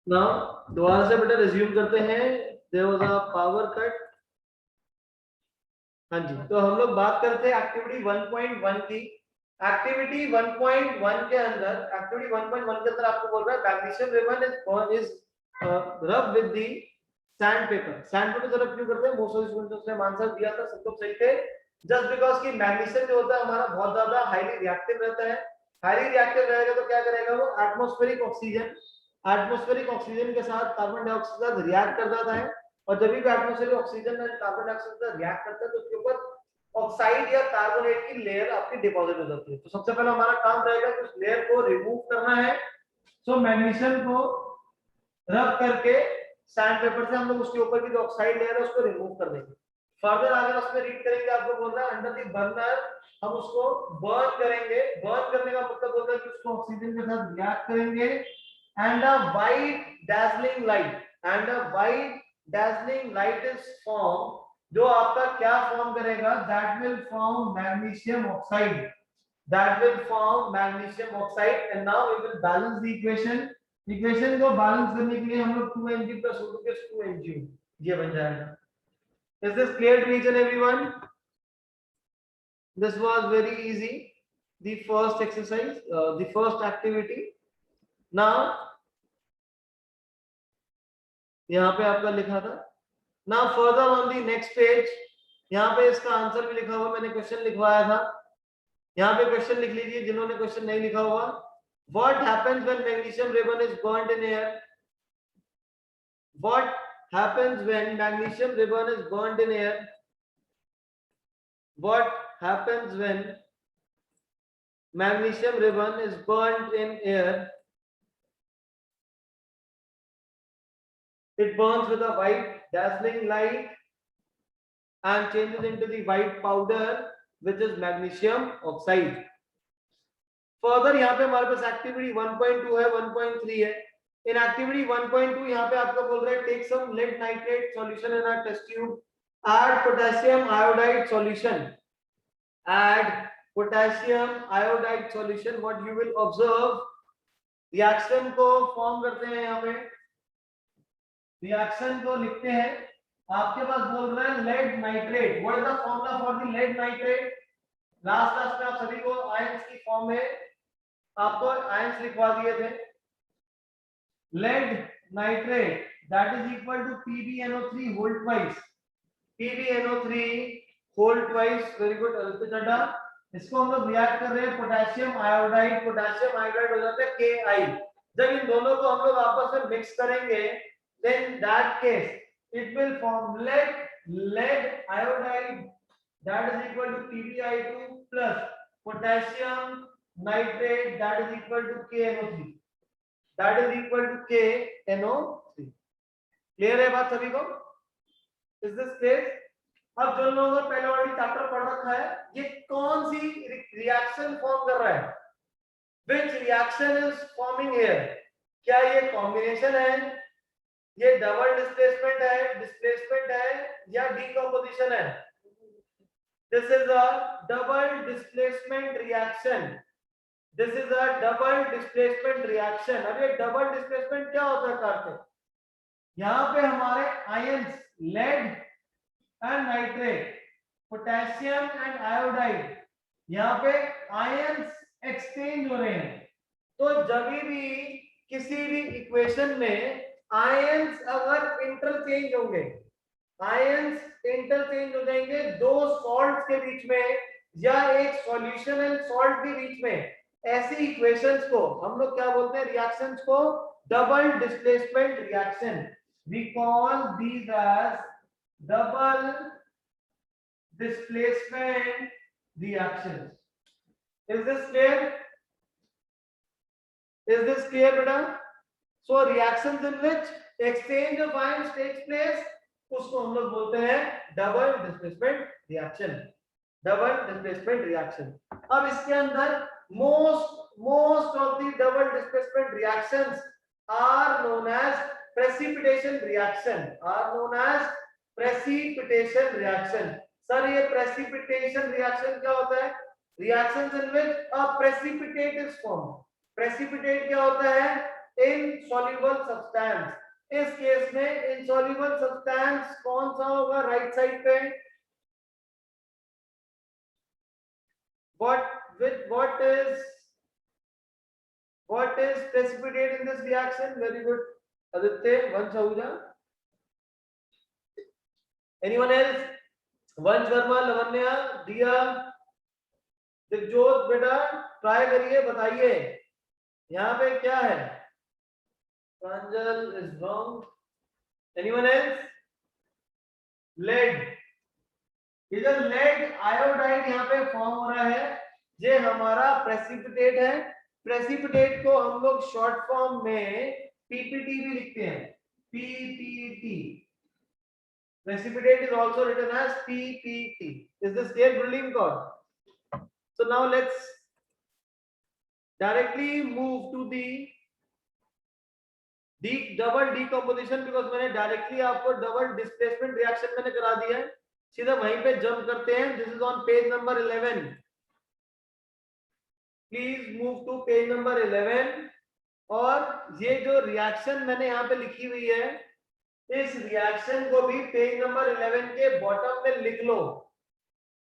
Now दोबारा से बेटा रिज्यूम करते हैं। There was a power cut. हाँ जी, तो हम लोग बात करते हैं एक्टिविटी 1.1 की। एक्टिविटी 1.1 के अंदर, एक्टिविटी 1.1 के अंदर आपको बोल रहा है मैग्नीशियम रिबन इज रब with the sand paper. Sand paper से रब क्यों करते हैं? मोस्ट ऑफ स्टूडेंट्स ने आंसर दिया था, सब लोग सही थे। जस्ट बिकॉज कि मैग्नीशियम जो होता है हमारा बहुत ज्यादा हाईली रिएक्टिव रहता है। हाईली रिएक्टिव रहेगा तो क्या करेगा वो? एटमॉस्फेरिक ऑक्सीजन के साथ कार्बन डाइऑक्साइड के साथ रिएक्ट कर जाता है। और जब भी एटमॉस्फेरिक ऑक्सीजन और कार्बन डाइऑक्साइड का रिएक्ट करता है तो उसके ऊपर ऑक्साइड या कार्बोनेट की लेयर आपकी डिपॉजिट हो जाती है। तो सबसे पहले हमारा काम रहेगा कि उस लेयर को रिमूव करना है। सो मैग्नीशियम को रब करके सैंड पेपर से हम लोग उसके ऊपर की जो ऑक्साइड लेयर है उसको रिमूव कर देंगे। फर्दर आगे उसमें रीड करेंगे, आपको बोल रहा है अंडर द बर्नर हम उसको बर्न करेंगे। बर्न करने का मतलब होता है कि उसको ऑक्सीजन के साथ रिएक्ट करेंगे and a white dazzling light is form. जो आपका क्या फॉर्म करेगा? That will form magnesium oxide and now we will balance the equation को बैलेंस करने के लिए हम लोग 2Mg + O2 2Mg ये बन जाएगा। Is this clear to each and everyone? This was very easy, the first exercise, the first activity. Now यहाँ पे आपका लिखा था। Now further on the next page, यहाँ पे इसका आंसर भी लिखा हुआ, मैंने क्वेश्चन लिखवाया था। यहाँ पे क्वेश्चन लिख लीजिए जिन्होंने क्वेश्चन नहीं लिखा हुआ। What happens when magnesium ribbon is burnt in air? What happens when magnesium ribbon is burnt in air? What happens when magnesium ribbon is burnt in air? It burns with a white dazzling light and changes into the white powder, which is magnesium oxide. Further यहाँ पे हमारे पास activity 1.2 है, 1.3 है। In activity 1.2 यहाँ पे आपको बोल रहा है take some lead nitrate solution in a test tube, add potassium iodide solution, what you will observe, reaction को फॉर्म करते हैं। यहाँ पे रिएक्शन को लिखते हैं। आपके पास बोल रहे हैं lead nitrate. What is the formula for the lead nitrate? Last class में आप सभी को आयंस की फॉर्म में आपको आयंस लिखवा दिए थे। Lead nitrate that is equal to PbNO3 whole twice, PbNO3 whole twice. Very good Aditya Chadda. इसको हम लोग रिएक्ट कर रहे हैं पोटेशियम आयोडाइड हो जाता है Ki। जब इन दोनों को हम लोग आपस में मिक्स करेंगे then that case it will form lead iodide that is equal to PbI2 plus potassium nitrate that is equal to KNO3, clear है बात सभी को? Is this clear? अब जो लोगों ने पहले वाली चैप्टर पढ़ रखा है, ये कौन सी रिएक्शन फॉर्म कर रहा है? Which reaction is forming here? क्या ये कॉम्बिनेशन है, ये डबल डिस्प्लेसमेंट है या डीकंपोजिशन है? This is a double displacement reaction. अब ये डबल डिस्प्लेसमेंट क्या होता है कार्तिक? यहाँ पे हमारे ions lead and nitrate, potassium and iodide, यहाँ पे आयंस एक्सचेंज हो रहे हैं। तो जब भी किसी भी इक्वेशन में आयंस अगर इंटरचेंज होंगे, हो जाएंगे दो सॉल्ट के बीच में या एक सॉल्यूशन एंड सॉल्ट के बीच में, ऐसी इक्वेशंस को हम लोग क्या बोलते हैं? रिएक्शंस को double displacement reaction. We call these as double displacement reactions. Is this clear beta? So reactions in which exchange of ions takes place, उसको हम लोग बोलते हैं डबल डिस्प्लेसमेंट रिएक्शन। अब इसके अंदर most of the double displacement reactions are known as precipitation reaction। Sir ये precipitation reaction क्या होता है? Reactions in which a precipitate is form. Precipitate क्या होता है? इन इनसॉल्युबल सब्सटेंस, इस केस में इनसॉल्युबल सब्सटेंस कौन सा होगा राइट साइड पे? what is precipitate in this reaction? Very good, Aditya, Vansh Ahuja. Anyone else? Vansh Verma, Lavanya, Diya, Divjot, बेटा ट्राई करिए, बताइए यहाँ पे क्या है? प्रांजल is wrong. Anyone else? lead, इधर लेड आयोडाइड यहाँ पे फॉर्म हो रहा है, ये हमारा प्रेसिपिटेट है। प्रेसिपिटेट को हम लोग शॉर्ट फॉर्म में पीपीटी भी लिखते हैं, PPT. Precipitate is also written as PPT. Is this clear Gurleen Kaur? So now let's directly move to the double decomposition, because मैंने डायरेक्टली आपको डबल डिस्प्लेसमेंट रिएक्शन मैंने करा दिया है, सीधा वहीं पे जंप करते हैं। This is on page number 11, please move to page number 11। और ये जो रिएक्शन मैंने यहाँ पे लिखी हुई है, इस रिएक्शन को भी पेज नंबर 11 के बॉटम में लिख लो।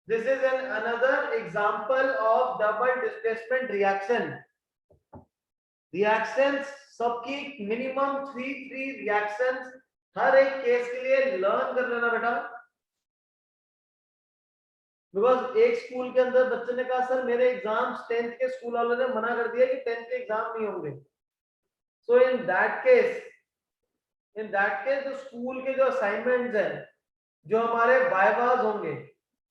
This is an another example of double displacement reaction. Reactions सबकी मिनिमम 3 रिएक्शंस हर एक केस के लिए लर्न कर लेना बेटा, बिकॉज एक स्कूल के अंदर बच्चे ने कहा सर मेरे एग्जाम्स 10th के स्कूल वालों ने मना कर दिया कि 10th के एग्जाम नहीं होंगे। सो इन दैट केस जो स्कूल के जो असाइनमेंट्स हैं, जो हमारे वाइवास होंगे,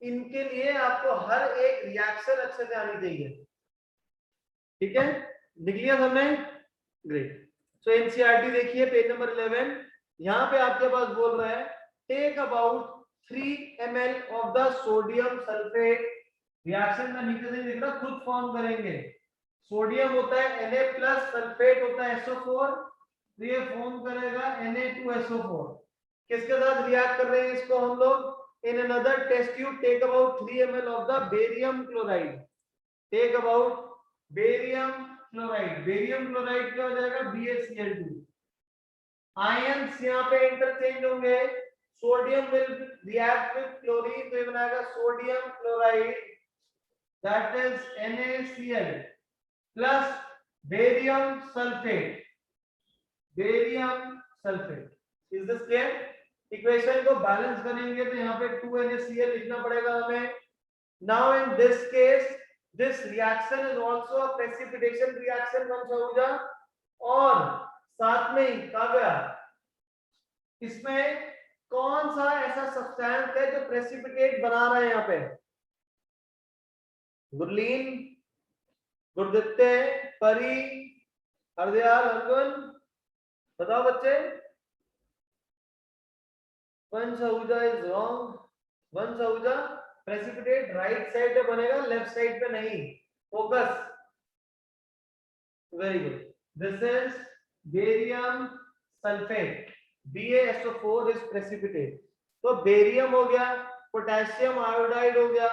इनके लिए आपको हर एक रिएक्शन अच्छे से आनी चाहिए। ठीक है, लिख लिया हमने? ग्रेट। सो एनसीईआरटी देखिए पेज नंबर 11, यहाँ पे आपके पास बोल रहा है take about 3 ml of the sodium sulfate। रिएक्शन में नीचे से दिख रहा, खुद फॉर्म करेंगे। सोडियम होता है Na+, सल्फेट होता है SO4, तो ये फॉर्म करेगा Na2SO4। किसके साथ रिएक्ट कर रहे हैं इसको हम लोग? In another test tube take about 3 ml of the barium chloride। Take about barium chloride, barium chloride क्या हो जाएगा? BaCl2। आयंस यहाँ पे इंटरचेंज होंगे, sodium will react with chlorine, तो ये बनाएगा sodium chloride, that is NaCl plus barium sulphate, barium sulphate. Is this clear? Equation को बैलेंस करेंगे तो यहाँ पे 2NaCl लिखना पड़ेगा हमें। Now in this case this reaction is also a precipitation reaction बन जाऊंगा, और साथ में ही कहा गया इसमें कौन सा ऐसा सब्सटेंस है जो प्रेसिपिटेट बना रहा है यहाँ पे? गुरलीन, गुरदित्य, परी, हरदयाल, हरगुन, बताओ बच्चे। वंश आहूजा इज रॉन्ग। वंश आहूजा प्रेसिपिटेट राइट साइड पे बनेगा, लेफ्ट साइड पे नहीं। Focus, very good. This is barium sulphate, BaSO4 is precipitate. तो बेरियम हो गया, पोटेशियम आयोडाइड हो गया,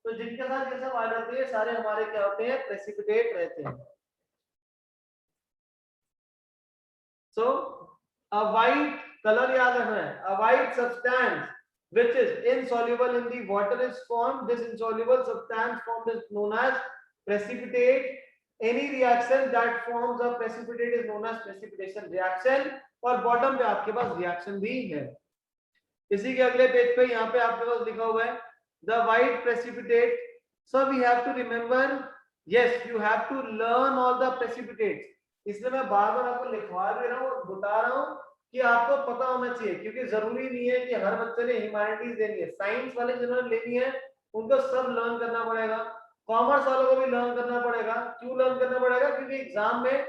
तो जिनके साथ ये सब आ जाते हैं सारे हमारे क्या होते हैं? प्रेसिपिटेट रहते हैं। सो अ वाइट कलर याद रखना है, अ white substance which is insoluble in the water is formed, this insoluble substance formed is known as precipitate। any reaction that forms a precipitate is known as precipitation reaction। और bottom पे आपके पास reaction भी है। इसी के अगले page पे यहाँ पे आपके पास लिखा हुआ है the white precipitate। so we have to remember, yes you have to learn all the precipitates। इसलिए मैं बार बार आपको लिखवा भी रहा हूँ और बता रहा हूँ कि आपको पता होना चाहिए, क्योंकि जरूरी नहीं है कि हर बच्चे ने ह्यूमैनिटीज लेनी है। साइंस वाले जिन्होंने लेनी है उनको सब लर्न करना पड़ेगा, कॉमर्स वालों को भी लर्न करना पड़ेगा। क्यों लर्न करना पड़ेगा? क्योंकि एग्जाम में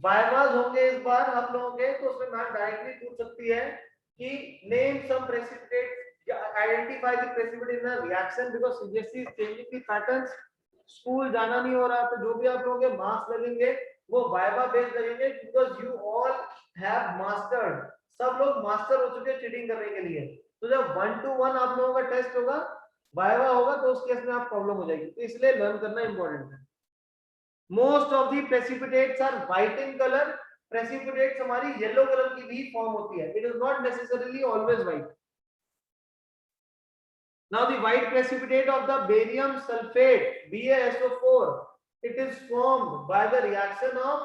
वाइवास होंगे इस बार आप लोगों के, तो उसमें मैम डायरेक्टली पूछ सकती है कि name some precipitate, identify the precipitate in a reaction, because CBSE is changing the patterns. School जाना नहीं हो रहा, तो जो भी आप लोगों के मार्क्स लगेंगे वो वाइवा बेस्ड लगेंगे, because you all have mastered. सब लोग मास्टर हो चुके हैं चीटिंग करने के लिए। तो जब 1 to 1 आप लोगों का टेस्ट होगा, वाइवा होगा, तो उस केस में आप प्रॉब्लम हो जाएगी, तो इसलिए लर्न करना इंपॉर्टेंट है। Most of the precipitates are white in colour, precipitates हमारी येलो कलर की भी फॉर्म होती है, it is not necessarily always white. Now the white precipitate of the barium sulfate BaSO4, it is formed by the reaction of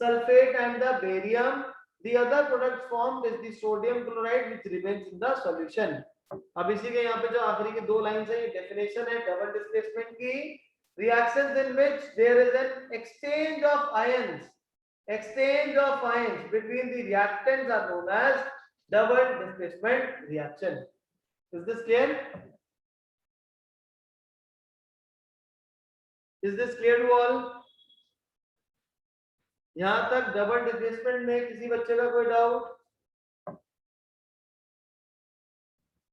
sulfate and the barium. The other product formed is the sodium chloride which remains in the solution. अब इसी के यहाँ पे जो आखिरी के दो line है, ये डेफिनेशन है डबल डिस्प्लेसमेंट की। reactions in which there is an exchange of ions between the reactants are known as double displacement reaction. Is this clear? Is this clear to all? यहां तक डबल डिस्प्लेसमेंट में किसी बच्चे का कोई doubt?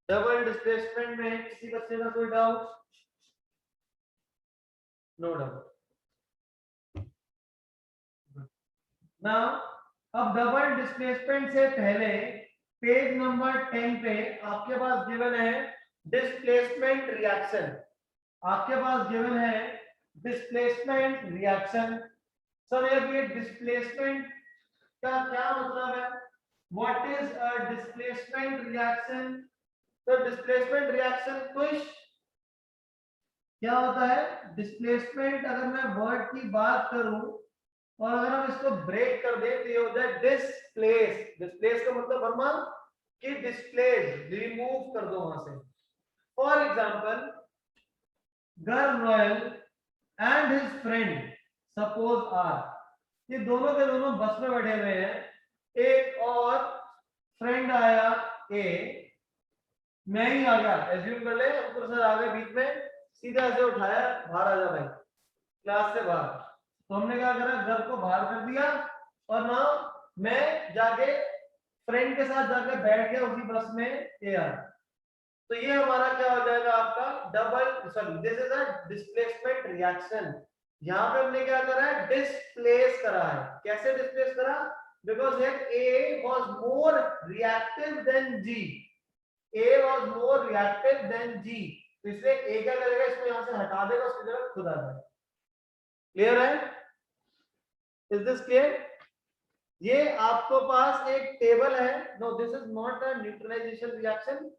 Double displacement में किसी बच्चे का कोई डाउट? No doubt. नाउ अब डबल डिस्प्लेसमेंट से पहले पेज नंबर 10 पे आपके पास गिवन है डिस्प्लेसमेंट रिएक्शन। आपके पास गिवन है डिस्प्लेसमेंट रिएक्शन। सर ये डिस्प्लेसमेंट का क्या मतलब है? What is a displacement reaction? तो डिस्प्लेसमेंट रिएक्शन कुछ क्या होता है? डिस्प्लेसमेंट अगर मैं वर्ड की बात करूं और अगर हम इसको ब्रेक कर दें तो ये हो जाए डिस्प्लेस। डिस्प्लेस का मतलब वर्मा कि डिस्प्लेस, रिमूव कर दो वहां से। For example girl royal and his friend suppose are, ये दोनों के दोनों बस में बैठे हुए हैं, एक और फ्रेंड आया ए, मैं ही आ गया, एज्यूम कर ले अंकुर सर आ गए बीच में, सीधा ऐसे उठाया बाहर आ जा भाई क्लास से बाहर। तो हमने क्या करा, घर को बाहर कर दिया और ना मैं जाके फ्रेंड के साथ जाके बैठ गया उसी बस में ए आ। तो ये हमारा क्या हो जाएगा आपका double, sorry this is a displacement reaction. यहाँ पे हमने क्या करा है? डिस्प्लेस करा है। कैसे डिस्प्लेस करा? Because A was more reactive than G. A was more reactive than G. तो इसलिए A क्या करेगा? इसको यहाँ से हटा देगा, उसकी जगह खुद आ जाएगा। क्लियर है? Is this clear? ये आपको पास एक टेबल है। No this is not a neutralization reaction.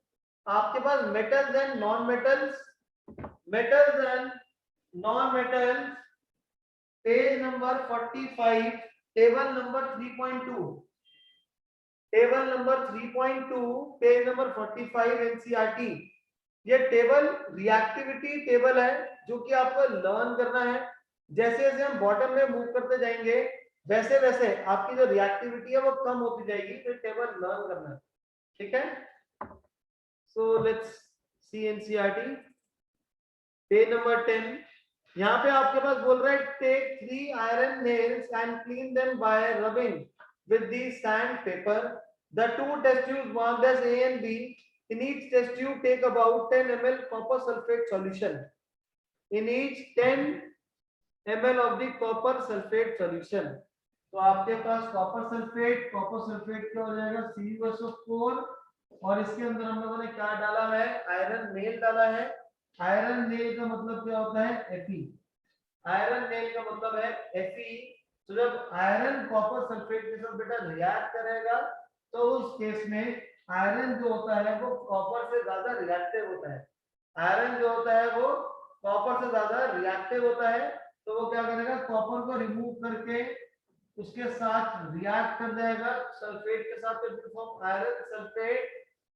आपके पास metals and non metals, metals and non metals, page number 45, table number 3.2, table number 3.2, page number 45 NCERT. ये टेबल रिएक्टिविटी टेबल है जो कि आपको लर्न करना है। जैसे जैसे हम बॉटम में मूव करते जाएंगे वैसे वैसे आपकी जो रिएक्टिविटी है वो कम होती जाएगी, तो टेबल लर्न करना है। ठीक है? So let's see NCERT page number 10। यहाँ पे आपके पास बोल रहा है take 3 iron nails and clean them by rubbing with the sand paper. The two test tubes marked as A and B. In each test tube take about 10 ml copper sulfate solution. In each 10 ml of the copper sulfate solution. तो आपके पास copper sulphate क्या हो जाएगा? CuSO4, और इसके अंदर हम लोगों ने क्या डाला है? आयरन नेल डाला है। आयरन नेल का मतलब क्या होता है? Fe। आयरन नेल का मतलब है Fe। तो जब आयरन कॉपर सल्फेट के साथ बेटा रिएक्ट करेगा तो उस केस में आयरन जो होता है वो कॉपर से ज्यादा रिएक्टिव होता है। आयरन जो होता है वो कॉपर से ज्यादा रिएक्टिव होता है। तो वो क्या करेगा? कॉपर को रिमूव करके उसके साथ रिएक्ट कर जाएगा सल्फेट के साथ, तो form iron sulphate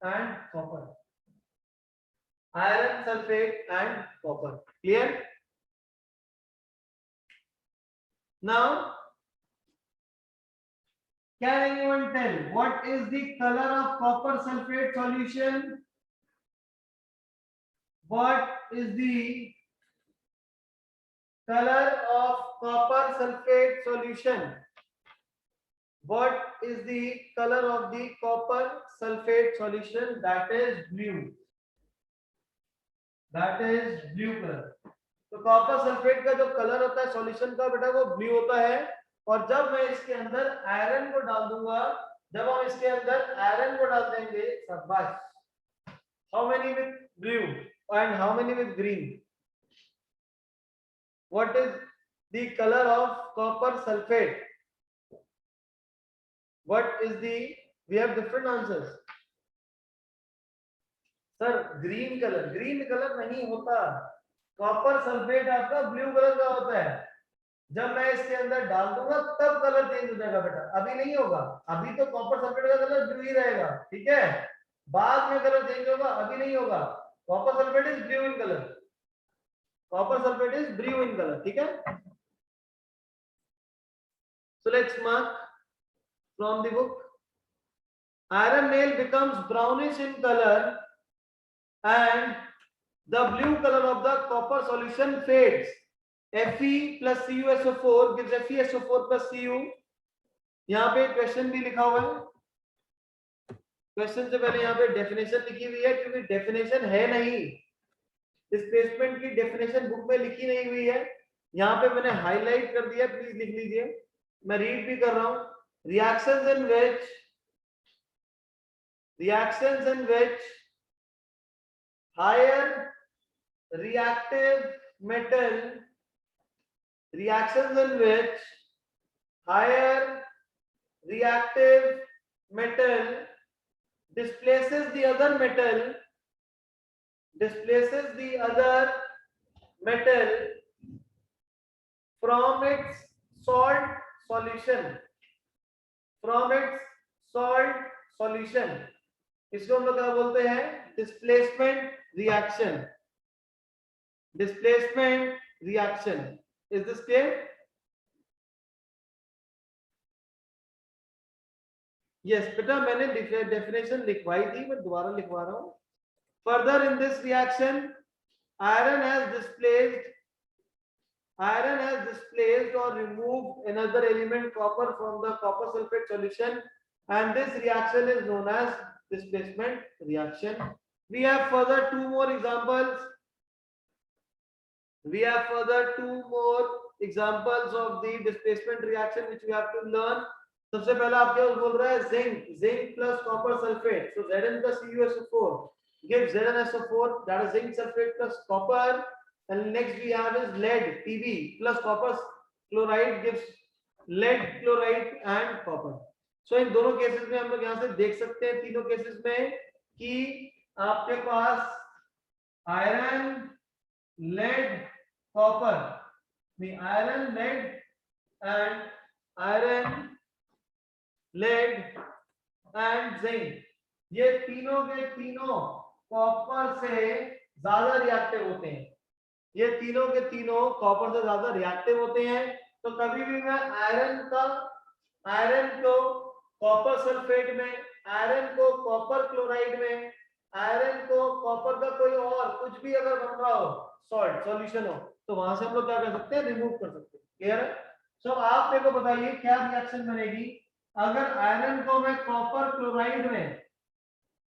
and copper, iron sulphate and copper. Clear? Now can anyone tell what is the color of copper sulfate solution? What is the color of copper sulfate solution? What is the color of the copper sulfate solution? That is blue. That is blue color. तो copper sulphate का जो colour होता है solution का बेटा वो blue होता है। और जब मैं इसके अंदर आयरन को डाल दूंगा, जब हम इसके अंदर आयरन को डाल देंगे, शाबाश, how many with blue and how many with green? What is the colour of copper sulphate? What is the, we have different answers. Sir green colour नहीं होता, कॉपर सल्फेट आपका ब्लू कलर का होता है। जब मैं इसके अंदर डाल दूंगा तब कलर चेंज हो जाएगा बेटा, अभी नहीं होगा। अभी तो कॉपर सल्फेट का कलर ब्लू ही रहेगा, ठीक है। बाद में कलर चेंज होगा, अभी नहीं होगा। Copper sulphate is blue in colour, copper sulphate is blue in colour, ठीक है। So let's mark from the book. Iron nail becomes brownish in color and the blue color of the copper solution fades. Fe plus CuSO4 gives FeSO4 plus Cu. यहाँ पे question भी लिखा हुआ है। Question से पहले यहाँ पे डेफिनेशन लिखी हुई है, क्योंकि डेफिनेशन है नहीं, डिस्प्लेसमेंट की डेफिनेशन बुक में लिखी नहीं हुई है। यहाँ पे मैंने हाईलाइट कर दिया, प्लीज लिख लीजिए, मैं रीड भी कर रहा हूं। Reactions in which higher reactive metal displaces the other metal from its salt solution, इसको हम लोग क्या बोलते हैं, displacement reaction. Is this clear? Yes बेटा, मैंने डेफिनेशन लिखवाई थी, मैं दोबारा लिखवा रहा हूं। Further in this reaction iron has displaced or removed another element, copper, from the copper sulfate solution, and this reaction is known as displacement reaction. We have further two more examples of the displacement reaction which we have to learn. सबसे पहला आपके बोल रहा है zinc plus copper sulfate, so Zn plus CuSO4 gives ZnSO4, that is zinc sulfate plus copper. And next we have is lead Pb plus copper chloride gives lead chloride and copper. So इन दोनों cases में हम लोग यहाँ से देख सकते हैं, तीनों केसेस में, कि आपके पास iron, lead, copper, iron, lead and zinc, ये तीनों के तीनों कॉपर से ज्यादा रिएक्टिव होते हैं। ये तीनों के तीनों कॉपर से ज्यादा रिएक्टिव होते हैं। तो कभी भी मैं आयरन को कॉपर सल्फेट में, आयरन को कॉपर क्लोराइड में, आयरन को कॉपर का कोई और कुछ भी अगर बन रहा हो, सॉल्यूशन हो, तो वहां से हम लोग क्या कर सकते हैं, रिमूव कर सकते हैं। क्लियर है? सो आप मेरे को बताइए क्या रिएक्शन बनेगी अगर आयरन को मैं कॉपर क्लोराइड में,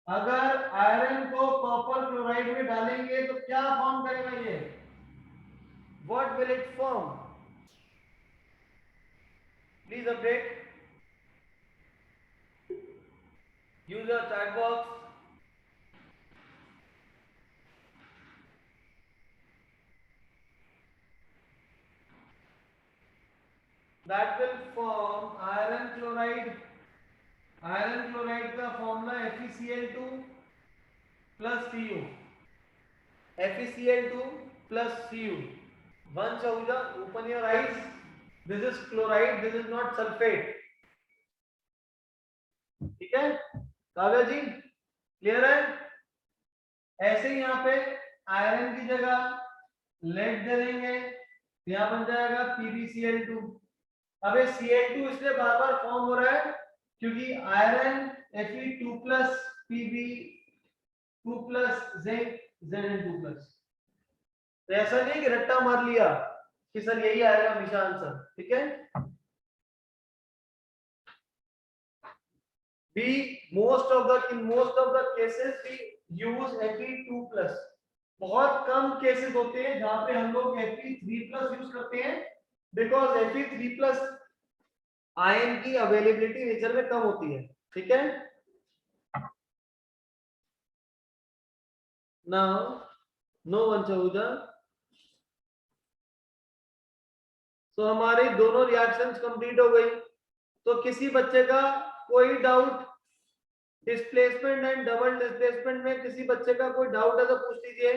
अगर आयरन को कॉपर क्लोराइड में डालेंगे तो क्या फॉर्म करेगा ये? What will it form? Please update, use your chat box. That will form iron chloride. Iron chloride का formula FeCl2 plus Cu. FeCl2 plus Cu. One Sahuja, open your eyes. This is chloride. This is not sulfate. ठीक है काव्या जी, clear है? ऐसे ही यहाँ पे iron की जगह lead दे देंगे, यहाँ बन जाएगा PbCl2। अब ये Cl2 इसलिए बार बार फॉर्म हो रहा है क्योंकि iron Fe2 plus Pb2 plus zinc Zn2 plus। तो ऐसा नहीं कि रट्टा मार लिया कि सर यही आएगा हमेशा आंसर, ठीक है। in most of the cases we use Fe2 plus। बहुत कम केसेस होते हैं जहां पे हम लोग Fe3 plus यूज करते हैं, बिकॉज Fe3 plus आयन की अवेलेबिलिटी नेचर में कम होती है, ठीक है। नाउ नो वंशुजा, तो हमारी दोनों रिएक्शंस कंप्लीट हो गई। तो किसी बच्चे का कोई doubt displacement and double displacement में किसी बच्चे का कोई डाउट है तो पूछ लीजिए।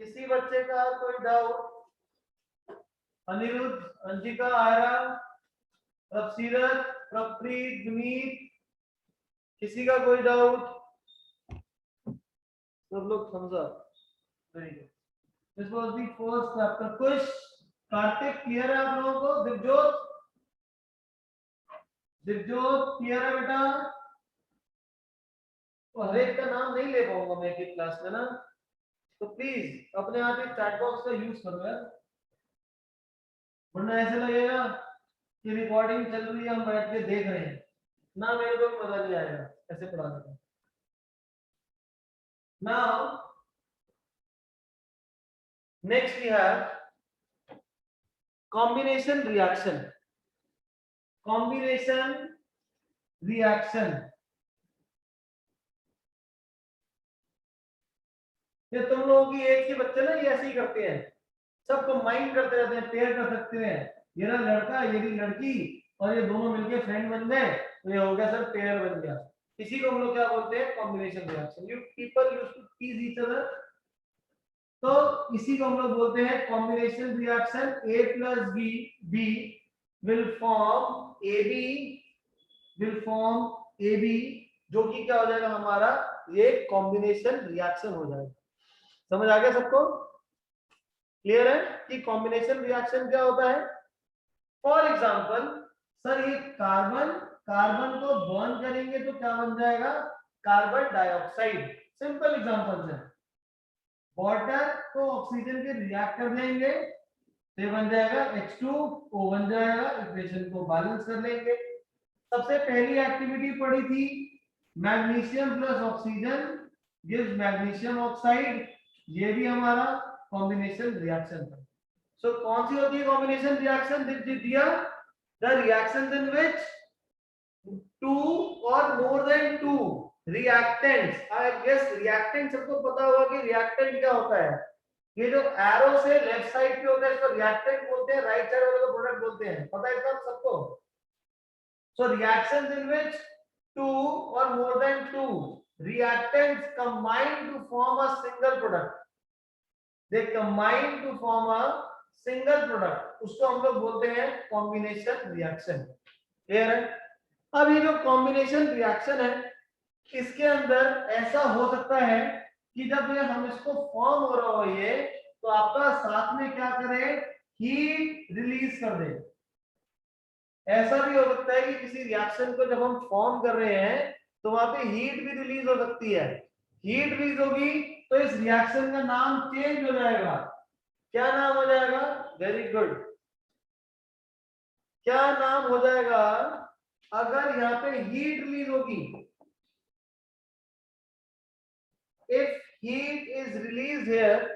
किसी बच्चे का कोई डाउट? अनिरुद्ध, अंशिका, आयरा, प्रभसीरत, प्रप्रीत, विनीत, किसी का कोई डाउट? सब लोग समझा? Very good. This was the first chapter. कुछ कार्तिक क्लियर है आप लोगों को? दिव्योत, दिव्योत क्लियर है बेटा? तो हर एक का नाम नहीं ले पाऊंगा मैं एक क्लास में ना, तो प्लीज अपने आप ही चैट बॉक्स का यूज करो यार, वरना ऐसे लगेगा कि रिकॉर्डिंग चल रही है, हम बैठ के देख रहे हैं ना, मेरे को मजा नहीं आएगा ऐसे पढ़ाने का। Now next we have combination reaction. Combination reaction, ये तुम लोगों की एज के बच्चे ना ये ऐसे ही करते हैं, सब कंबाइन करते रहते हैं, पेयर कर सकते हैं, ये ना लड़का ये भी लड़की और ये दोनों मिलके फ्रेंड बन गए तो ये हो गया सर पेयर बन गया। इसी को हम लोग क्या बोलते हैं? Combination reaction. You people used to tease each other, तो इसी को हम लोग बोलते हैं combination reaction. A plus B will form AB, जो कि क्या हो जाएगा हमारा? ये कॉम्बिनेशन रिएक्शन हो जाएगा। समझ आ गया सबको? क्लियर है कि कॉम्बिनेशन रिएक्शन क्या होता है? फॉर एग्जांपल सर ये कार्बन कार्बन को बर्न करेंगे तो क्या बन जाएगा? Carbon dioxide. सिंपल एग्जांपल्स है। वाटर को ऑक्सीजन के रिएक्ट कर देंगे तो बन जाएगा H2O बन जाएगा, इक्वेशन को बैलेंस कर लेंगे। सबसे पहली एक्टिविटी पढ़ी थी magnesium plus oxygen gives magnesium oxide, ये भी हमारा कॉम्बिनेशन रिएक्शन था। सो कौन सी होती है कॉम्बिनेशन रिएक्शन? दिया the reactions in which two और more than two reactants. I guess reactant सबको पता होगा कि रिएक्टेंट क्या होता है। ये जो एरो से लेफ्ट साइड पे होता है इसको रिएक्टेंट बोलते हैं, राइट साइड वाले को प्रोडक्ट बोलते हैं। पता है सब सबको? So reactions in which two और more than two reactants combine to form a single product, they combine to form a single product, उसको हम लोग बोलते हैं कॉम्बिनेशन रिएक्शन। क्लियर है? अब ये जो कॉम्बिनेशन रिएक्शन है इसके अंदर ऐसा हो सकता है कि जब ये हम इसको फॉर्म हो रहा हो ये, तो आपका साथ में क्या करे? हीट रिलीज कर दे। ऐसा भी हो सकता है कि किसी रिएक्शन को जब हम फॉर्म कर रहे हैं तो वहां पे हीट भी रिलीज हो सकती है। हीट रिलीज होगी तो इस रिएक्शन का नाम चेंज हो जाएगा। क्या नाम हो जाएगा? Very good. क्या नाम हो जाएगा अगर यहाँ पे हीट रिलीज होगी? If heat is release here,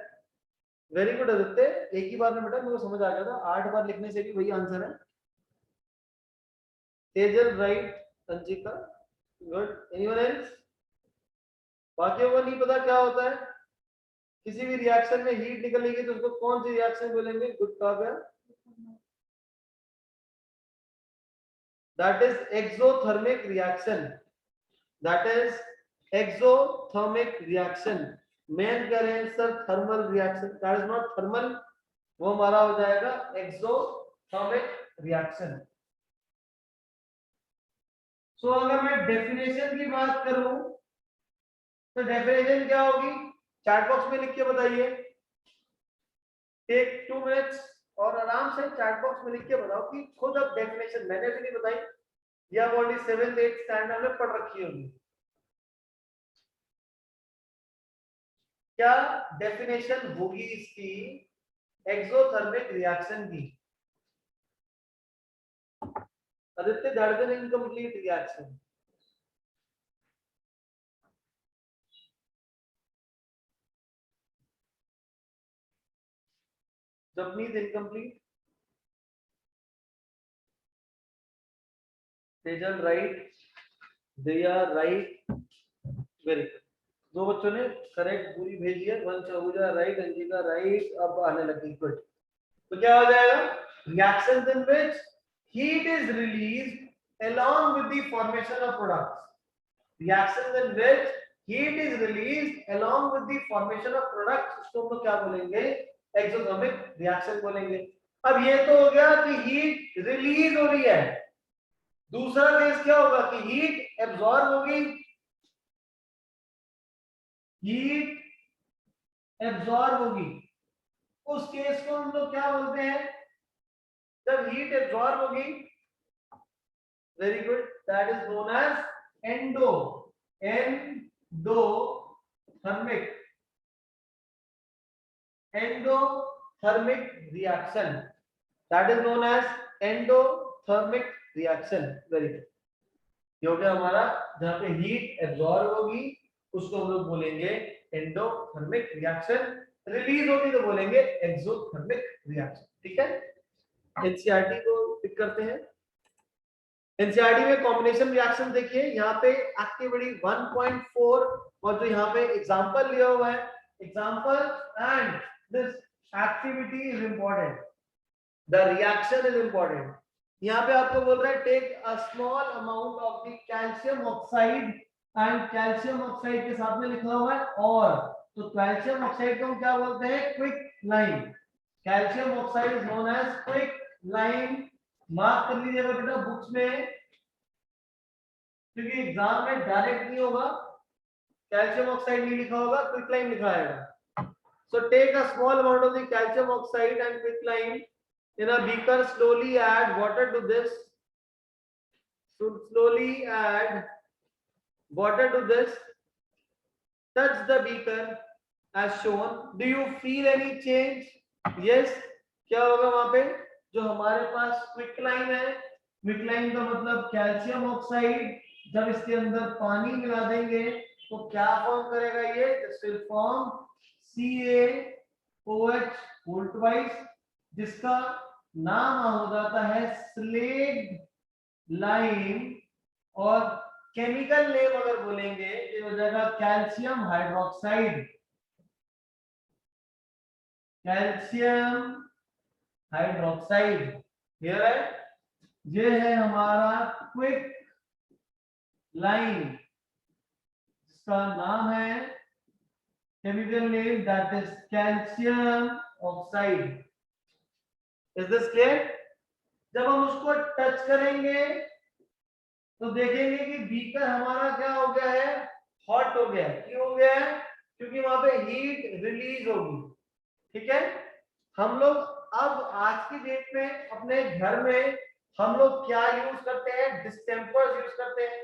very good Aditya, एक ही बार में बेटा मुझे समझ आ गया था, 8 बार लिखने से भी वही आंसर है। Tejal right, Anshika good, anyone else? बाकियों को नहीं पता क्या होता है? किसी भी रिएक्शन में हीट निकलेगी तो उसको कौन सी रिएक्शन बोलेंगे? Good Kavya, that is exothermic reaction, that is exothermic reaction. Main कह रहे हैं sir thermal reaction, that is not thermal, वो हमारा हो जाएगा एक्सोथर्मिक रिएक्शन। सो अगर मैं डेफिनेशन की बात करूं तो डेफिनेशन क्या होगी? चैट बॉक्स में लिख के बताइए। टेक 2 मिनट्स और आराम से चैट बॉक्स में लिख के बताओ कि खुद अब डेफिनेशन मैंने भी नहीं बताई, या ऑलरेडी 7th 8th स्टैंडर्ड में पढ़ रखी होगी। क्या डेफिनेशन होगी इसकी एक्सोथर्मिक रिएक्शन की? Aditya, that is an incomplete reaction. Japanese incomplete. Tejal right, Diya right, very good. दो बच्चों ने करेक्ट पूरी भेजी है। वंश आहूजा राइट, अंशिका राइट, अब आने लगी गुड। तो क्या हो जाएगा, reactions in which heat is released along with the formation of products, reactions in which heat is released along with the formation of products, उसको हम लोग क्या बोलेंगे, एक्सोथर्मिक रिएक्शन बोलेंगे। अब ये तो हो गया कि हीट रिलीज हो रही है, दूसरा केस क्या होगा कि हीट एब्जॉर्ब होगी, हीट एब्जॉर्ब होगी, उस केस को हम लोग क्या बोलते हैं, जब हीट एब्जॉर्ब होगी, very good, that is known as endothermic reaction, that is known as endothermic reaction. Very good, ये हो गया हमारा, जहां पे हीट एब्जॉर्ब होगी उसको हम लोग बोलेंगे एंडोथर्मिक रिएक्शन, रिलीज होगी तो बोलेंगे एक्सोथर्मिक रिएक्शन। ठीक है, एनसीईआरटी को पिक करते हैं। एनसीईआरटी में कॉम्बिनेशन रिएक्शन देखिए, यहाँ पे एक्टिविटी 1.4 और जो यहाँ पे एग्जांपल लिया हुआ है, example and this activity is important, the reaction is important. यहाँ पे आपको बोल रहा है take a small amount of the calcium oxide and calcium oxide के साथ में लिखा हुआ है और, तो कैल्शियम ऑक्साइड को हम क्या बोलते हैं, quick lime, calcium oxide is known as quick lime. Mark कर लीजिएगा बेटा बुक्स में, क्योंकि एग्जाम में डायरेक्ट नहीं होगा, कैल्शियम ऑक्साइड नहीं लिखा होगा, क्विक लाइम लिखा आएगा। So take a small amount of the calcium oxide and quick lime in a beaker, slowly add water to this, slowly add water to this, touch the beaker as shown, do you feel any change, yes, क्या होगा वहां पे, जो हमारे पास quick line है, quick line का मतलब calcium oxide, जब इसके अंदर पानी मिला देंगे तो क्या फॉर्म करेगा, ये this will form CaOH whole twice, जिसका नाम हो जाता है स्लेग लाइम, और केमिकल नेम अगर बोलेंगे तो हो जाएगा calcium hydroxide, calcium hydroxide. Clear है, ये है हमारा क्विक लाइम, जिसका नाम है chemical name that is calcium oxide. Is this clear? जब हम उसको टच करेंगे तो देखेंगे कि बीकर हमारा क्या हो गया है, हॉट हो गया है। क्यों हो गया है? क्योंकि वहां पे हीट रिलीज होगी। ठीक है, हम लोग अब आज की डेट में अपने घर में हम लोग क्या यूज करते हैं, डिस्टेंपर्स यूज करते हैं,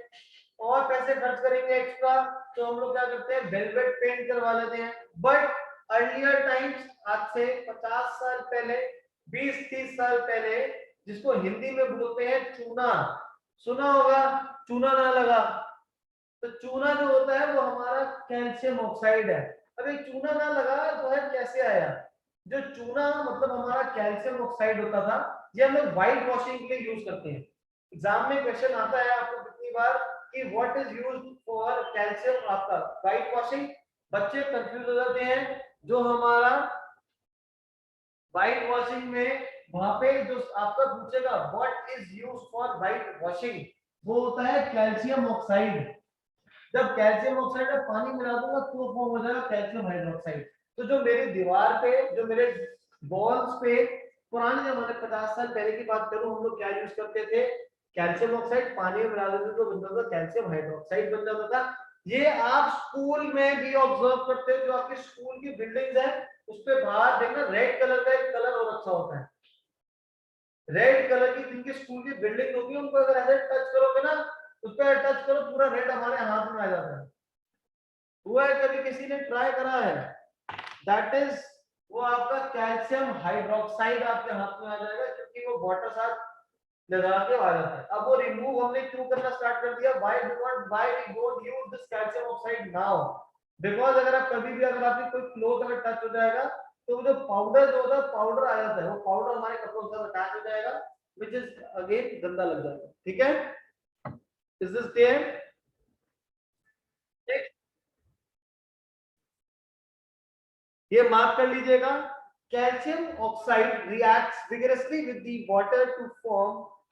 और पैसे खर्च करेंगे एक्स्ट्रा तो हम लोग क्या करते हैं, वेलवेट पेंट करवा लेते हैं। बट अर्लियर टाइम्स, आज से 50 साल पहले, 20-30 साल पहले, जिसको हिंदी में बोलते हैं चूना, सुना होगा, चूना ना लगा, तो चूना जो होता है वो हमारा कैल्शियम ऑक्साइड है। अब ये चूना ना लगा तो है कैसे आया, जो चूना मतलब हमारा कैल्शियम ऑक्साइड होता था, ये हम लोग व्हाइट वॉशिंग के लिए यूज करते हैं। एग्जाम में क्वेश्चन आता है आपको कितनी बार कि what is used for calcium, आपका व्हाइट वॉशिंग। बच्चे कंफ्यूज हो जाते हैं, जो हमारा व्हाइट वॉशिंग में वहां पे जो आपका पूछेगा what is used for white washing, वो होता है कैल्शियम ऑक्साइड। जब कैल्शियम ऑक्साइड में पानी मिला दूंगा तो फॉर्म हो जाएगा कैल्शियम हाइड्रोक्साइड। तो जो मेरी दीवार पे, जो मेरे वॉल्स पे, पुराने जमाने 50 साल पहले की बात करूं, हम लोग क्या यूज करते थे, कैल्शियम ऑक्साइड पानी में मिला देते तो बनता था कैल्शियम हाइड्रोक्साइड बन जाता था। ये आप स्कूल में भी ऑब्जर्व करते हो, जो आपके स्कूल की बिल्डिंग्स है उस पे बाहर देखना रेड कलर का एक कलर और अच्छा होता है, रेड कलर की जिनकी स्कूल की बिल्डिंग होगी उनको अगर ऐसे टच करोगे ना, उस पर टच करो पूरा रेड हमारे हाथ में आ जाता है। हुआ है कभी किसी ने ट्राई करा है, दैट इज वो आपका कैल्शियम हाइड्रोक्साइड आपके हाथ में आ जाएगा, क्योंकि वो वाटर साथ लगा के आ जाता है। अब वो रिमूव हमने क्यों करना स्टार्ट कर दिया, why we don't use this calcium oxide now, because अगर आप कभी भी, अगर आपकी कोई क्लोथ अगर टच हो जाएगा तो वो जो पाउडर जो होता है, पाउडर आ जाता है, वो पाउडर हमारे कपड़ों के साथ अटैच हो जाएगा, व्हिच इज अगेन गंदा लग जाएगा। ठीक है, इज दिस क्लियर? ये मार्क कर लीजिएगा, calcium oxide reacts vigorously with the water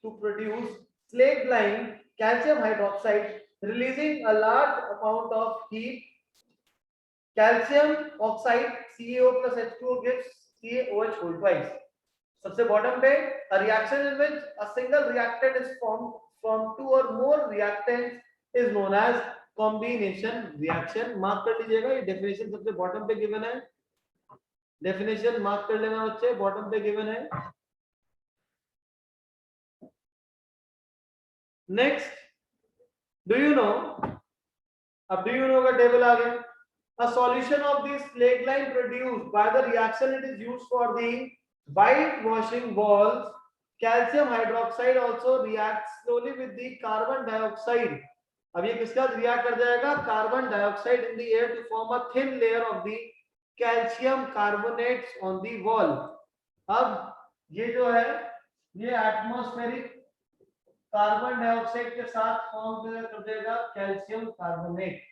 to produce slate-like calcium hydroxide, releasing a large amount of heat. Calcium oxide CaO plus H2O gives CaOH whole twice. सबसे bottom पे a reaction in which a single reactant is formed from two or more reactants is known as combination reaction. Mark कर लीजिएगा, ये definition सबसे bottom पे given है, definition mark कर लेना बच्चे, बॉटम पे गिवन है. नेक्स्ट, डू यू नो, अब डू यू नो का टेबल आ गया. A solution of this slate line produced by the reaction it is used for the whitewashing walls. Calcium hydroxide also reacts slowly with the carbon dioxide. अब ये किसका react कर जाएगा, carbon dioxide in the air to form a thin layer of the calcium carbonates on the wall. अब ये जो है ये एटमॉस्फेरिक कार्बन डाइऑक्साइड के साथ फॉर्म कर देगा कैल्शियम कार्बोनेट.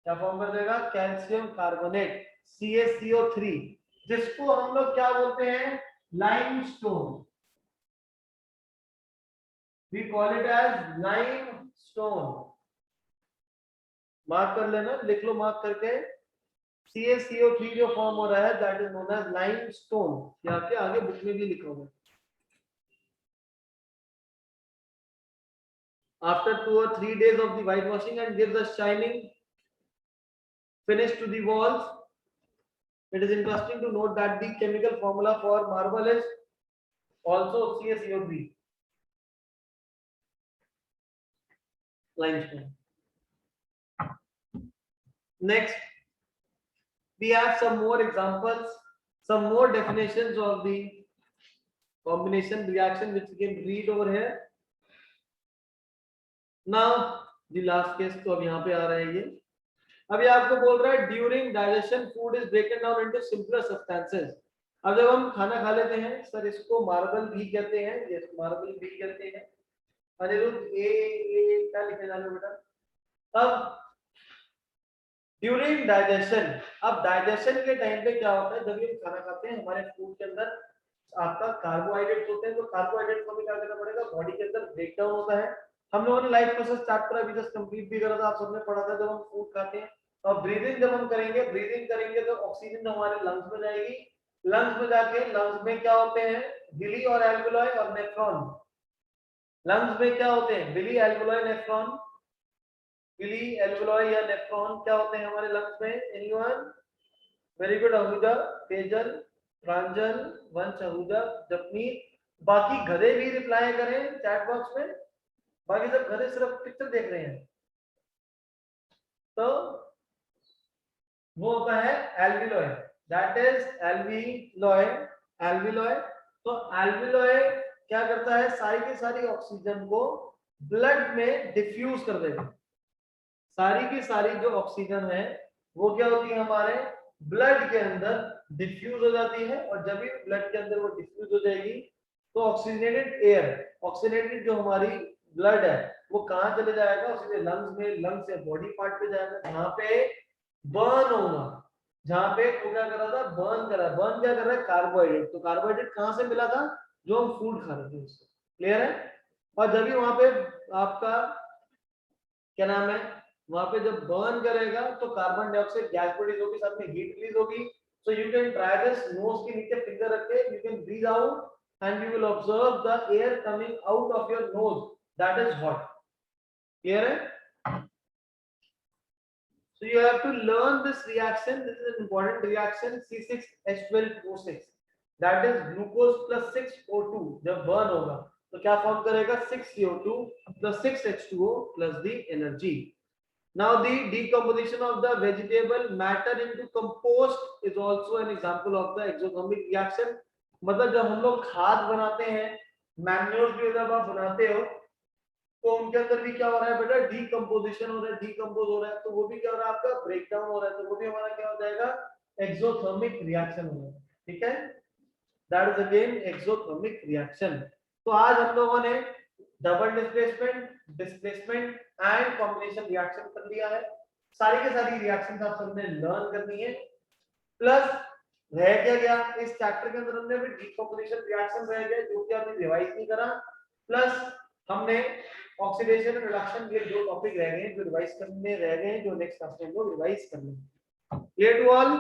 क्या फॉर्म कर देगा, कैल्शियम कार्बोनेट CaCO3, जिसको हम लोग क्या बोलते हैं, limestone. We call it as limestone. Mark कर लेना, लिख लो मार्क करके. CaCO3 जो फॉर्म हो रहा है that is known as limestone. यहाँ पे आगे बुक में भी लिखा होगा. After 2 or 3 days of the whitewashing and gives a shining finish to the walls. It is interesting to note that the chemical formula for marble is also CaCO3, limestone. Next, we have some more examples, some more definitions of the combination reaction which we can read over here. Now the last case तो अब यहाँ पे आ रहा है ये. अभी आपको बोल रहा है during digestion food is ब्रेकन down into simpler substances. अब जब हम खाना खा लेते हैं सर, इसको मार्बल भी कहते हैं, ये मार्बल भी कहते हैं. अनिरुद्ध ए क्या लिखने जाने बेटा. अब ड्यूरिंग डाइजेशन, अब डाइजेशन के टाइम पे क्या होता है, जब हम खाना खाते हैं हमारे फूड के अंदर आपका कार्बोहाइड्रेट्स होते हैं, तो कार्बोहाइड्रेट्स को भी क्या करना पड़ेगा, बॉडी के अंदर ब्रेक डाउन होता है. हम लोगों ने लाइफ प्रोसेस चैप्टर अभी जस्ट कंप्लीट भी करा था, आप सबने पढ़ा था. जब हम फूड खाते हैं और ब्रीदिंग जब हम करेंगे, ब्रीदिंग करेंगे तो ऑक्सीजन हमारे लंग्स में जाएगी. लंग्स में जाके लंग्स में क्या होते हैं, विली और एल्वियोलाई और नेफ्रॉन. लंग्स में क्या होते हैं, villi alveoli nephron. Villi alveoli या नेफ्रॉन क्या होते हैं हमारे लंग्स में, anyone? Very good Ahuja, Tejal, Pranjal, Vansh, Ahuja, जपनीत. बाकी गधे भी रिप्लाई करें चैट बॉक्स में. बाकी सब गधे सिर्फ पिक्चर देख रहे हैं. तो वो होता है alveoli, that is alveoli. Alveoli, तो एल्वियोलाई क्या करता है, सारी की सारी ऑक्सीजन को ब्लड में डिफ्यूज कर देगा. सारी की सारी जो ऑक्सीजन है वो क्या होती है, हमारे ब्लड के अंदर डिफ्यूज हो जाती है. और जब भी ब्लड के अंदर वो डिफ्यूज हो जाएगी तो ऑक्सीजनेटेड एयर, ऑक्सीजनेटेड जो हमारी ब्लड है वो कहां चले जाएगा, सीधे लंग्स में. लंग्स से बॉडी पार्ट पे जाएगा जहां पे बर्न होगा. जहां पे वो क्या कर रहा था, बर्न कर रहा है. बर्न क्या कर रहा है, कार्बोहाइड्रेट. तो कार्बोहाइड्रेट कहां से मिला था, जो हम फूड खा रहे थे उससे. क्लियर है. और जब भी वहां पे आपका क्या नाम है, वहां पे जब बर्न करेगा तो कार्बन डाइऑक्साइड गैस प्रोड्यूस होगी, साथ में हीट रिलीज होगी. So you can try this. Nose के नीचे फिंगर रख के you can breathe out and you will observe the air coming out of your nose that is hot. Clear hai? So you have to learn this reaction. This is an important reaction, C6H12O6, that is glucose plus 6O2. जब burn होगा तो क्या form करेगा, 6CO2 plus 6H2O plus the energy. Now the decomposition of the vegetable matter into compost is also an example of the exothermic reaction. मतलब जब हम लोग खाद बनाते हैं, मैन्योर भी जब आप बनाते हो तो उनके अंदर भी क्या हो रहा है बेटा, डीकंपोजिशन हो रहा है, डीकंपोज हो रहा है. तो वो भी क्या हो रहा है, आपका ब्रेकडाउन हो रहा है. तो वो भी हमारा क्या हो जाएगा, एक्सोथर्मिक रिएक्शन हो रहा है. ठीक है, that is again exothermic reaction. तो आज हम लोगों ने double displacement, displacement and combination reaction कर लिया है. सारी के सारी रिएक्शंस आप सबने लर्न करनी है. प्लस रह क्या गया इस चैप्टर के अंदर, हमने अभी डिकम्पोजिशन रिएक्शन रह गया जो कि हमने रिवाइज नहीं करा, प्लस हमने ऑक्सीडेशन एंड रिडक्शन, ये दो टॉपिक रह गए हैं जो रिवाइज करने रह गए हैं, जो नेक्स्ट क्लास में हम लोग रिवाइज कर लेंगे। Clear to all?